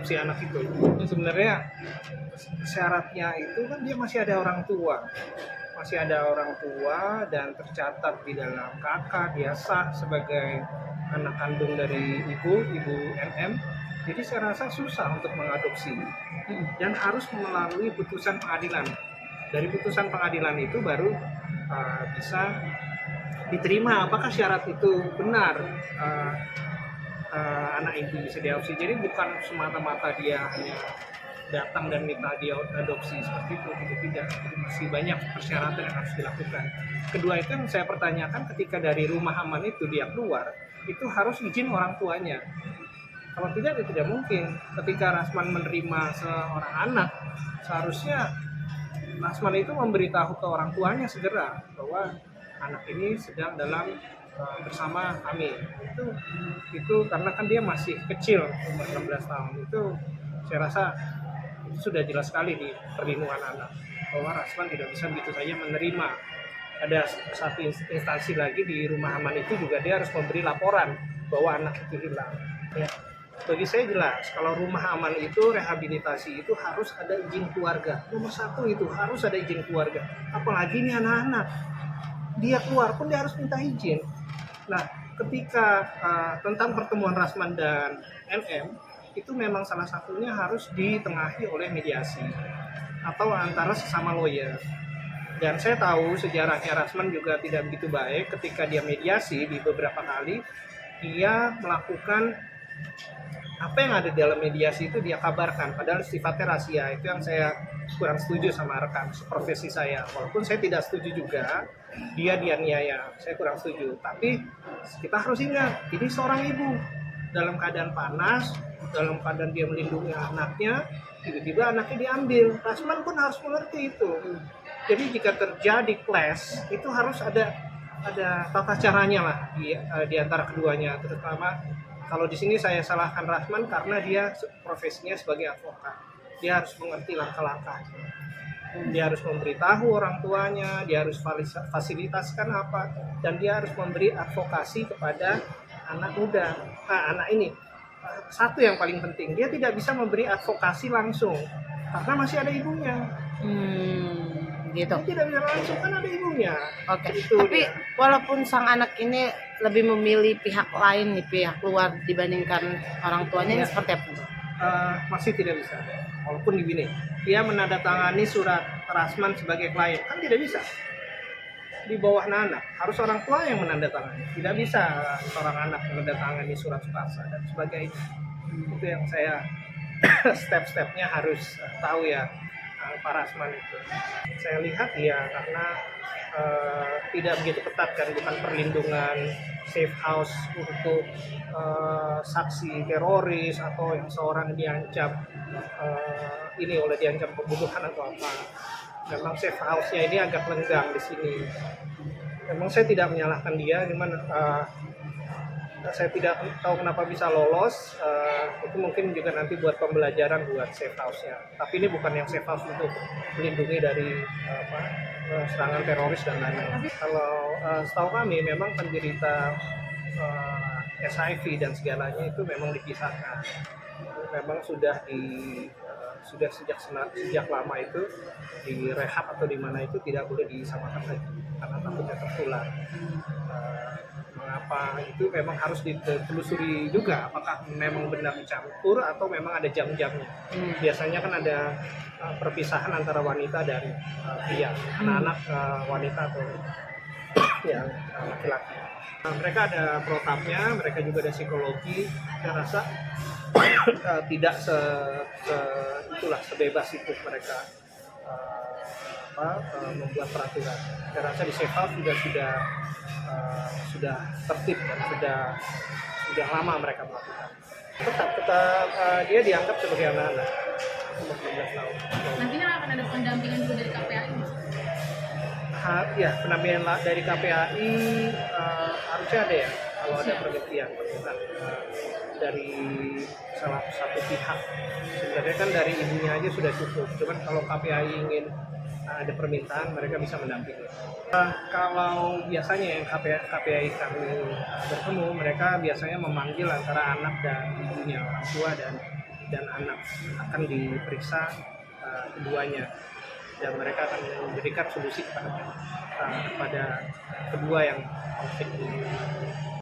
mengadopsi anak itu. Sebenarnya syaratnya itu kan dia masih ada orang tua dan tercatat di dalam KK, dia sah sebagai anak kandung dari ibu NM. Jadi saya rasa susah untuk mengadopsi dan harus melalui putusan pengadilan. Dari putusan pengadilan itu baru bisa diterima apakah syarat itu benar, anak itu bisa diadopsi. Jadi bukan semata-mata dia hanya datang dan minta diadopsi seperti itu, tidak. Jadi masih banyak persyaratan yang harus dilakukan. Kedua itu yang saya pertanyakan, ketika dari rumah aman itu dia keluar, itu harus izin orang tuanya. Kalau tidak, ya tidak mungkin. Ketika Rasman menerima seorang anak, seharusnya Rasman itu memberitahu ke orang tuanya segera bahwa anak ini sedang dalam bersama kami. Itu karena kan dia masih kecil, umur 16 tahun. Itu saya rasa itu sudah jelas sekali di perlindungan anak bahwa Rasman tidak bisa begitu saja menerima. Ada satu instansi lagi di rumah aman itu juga dia harus memberi laporan bahwa anak itu hilang. Ya. Bagi saya jelas, kalau rumah aman itu rehabilitasi itu harus ada izin keluarga. Nomor satu itu harus ada izin keluarga. Apalagi ini anak-anak, dia keluar pun dia harus minta izin. Nah, ketika tentang pertemuan Rasman dan NM, itu memang salah satunya harus ditengahi oleh mediasi atau antara sesama lawyer. Dan saya tahu sejarahnya Rasman juga tidak begitu baik. Ketika dia mediasi di beberapa kali, dia melakukan apa yang ada di dalam mediasi itu dia kabarkan, padahal sifatnya rahasia. Itu yang saya kurang setuju sama rekan profesi saya. Walaupun saya tidak setuju juga dia dianiaya, saya kurang setuju. Tapi kita harus ingat, ini seorang ibu dalam keadaan panas, dalam keadaan dia melindungi anaknya, tiba-tiba anaknya diambil. Rasman pun harus mengerti itu. Jadi jika terjadi clash, itu harus ada tata caranya lah di antara keduanya, terutama kalau di sini saya salahkan Rasman karena dia profesinya sebagai advokat. Dia harus mengerti langkah-langkah. Dia harus memberitahu orang tuanya, dia harus fasilitaskan apa, dan dia harus memberi advokasi kepada anak muda. Anak ini. Satu yang paling penting, dia tidak bisa memberi advokasi langsung karena masih ada ibunya. Gitu. Dia tidak bisa langsung, kan ada ibunya. Oke. Itu Tapi dia. walaupun sang anak ini lebih memilih pihak lain nih, pihak luar dibandingkan orang tuanya, ini seperti apa? Masih tidak bisa, walaupun begini, dia menandatangani surat Rasman sebagai klien, kan tidak bisa di bawah anak, harus orang tua yang menandatangani, tidak bisa seorang anak menandatangani surat sukarsa dan sebagainya. Itu yang saya step-stepnya harus tahu ya, Pak Rasman itu. Saya lihat ya karena tidak begitu ketat kan, bukan perlindungan safe house untuk saksi teroris atau yang seorang diancam diancam pembunuhan atau apa. Memang safe house-nya ini agak lenggang di sini. Memang saya tidak menyalahkan dia, cuman saya tidak tahu kenapa bisa lolos. Itu mungkin juga nanti buat pembelajaran buat safe house-nya. Tapi ini bukan yang safe house untuk melindungi dari serangan teroris dan lain-lain. Kalau setahu kami memang penderita HIV dan segalanya itu memang dipisahkan. Memang sudah sejak lama itu di rehab atau di mana itu tidak boleh disamakan lagi karena takutnya tertular. Mengapa itu memang harus ditelusuri juga apakah memang benar dicampur atau memang ada jam-jamnya. Biasanya kan ada perpisahan antara wanita dan pria, anak-anak wanita atau yang laki-laki. Mereka ada protapnya, mereka juga ada psikologi. Saya rasa tidak sebebas itu mereka membuat peraturan. Saya rasa di safe house sudah tertib dan sudah lama mereka melakukan. Tetap dia dianggap sebagai anak-anak umur 16 tahun. Nantinya akan ada pendampingan juga dari KPAI, Mas? Ya, pendampingan dari KPAI harusnya ada ya, kalau ada pergantian dari salah satu pihak. Sebenarnya kan dari ibunya aja sudah cukup, cuman kalau KPAI ingin ada permintaan, mereka bisa mendampingi. Kalau biasanya yang KPAI kami bertemu, mereka biasanya memanggil antara anak dan ibunya, orang tua dan dan anak akan diperiksa keduanya, dan mereka akan memberikan solusi kepada kedua yang konflik ini.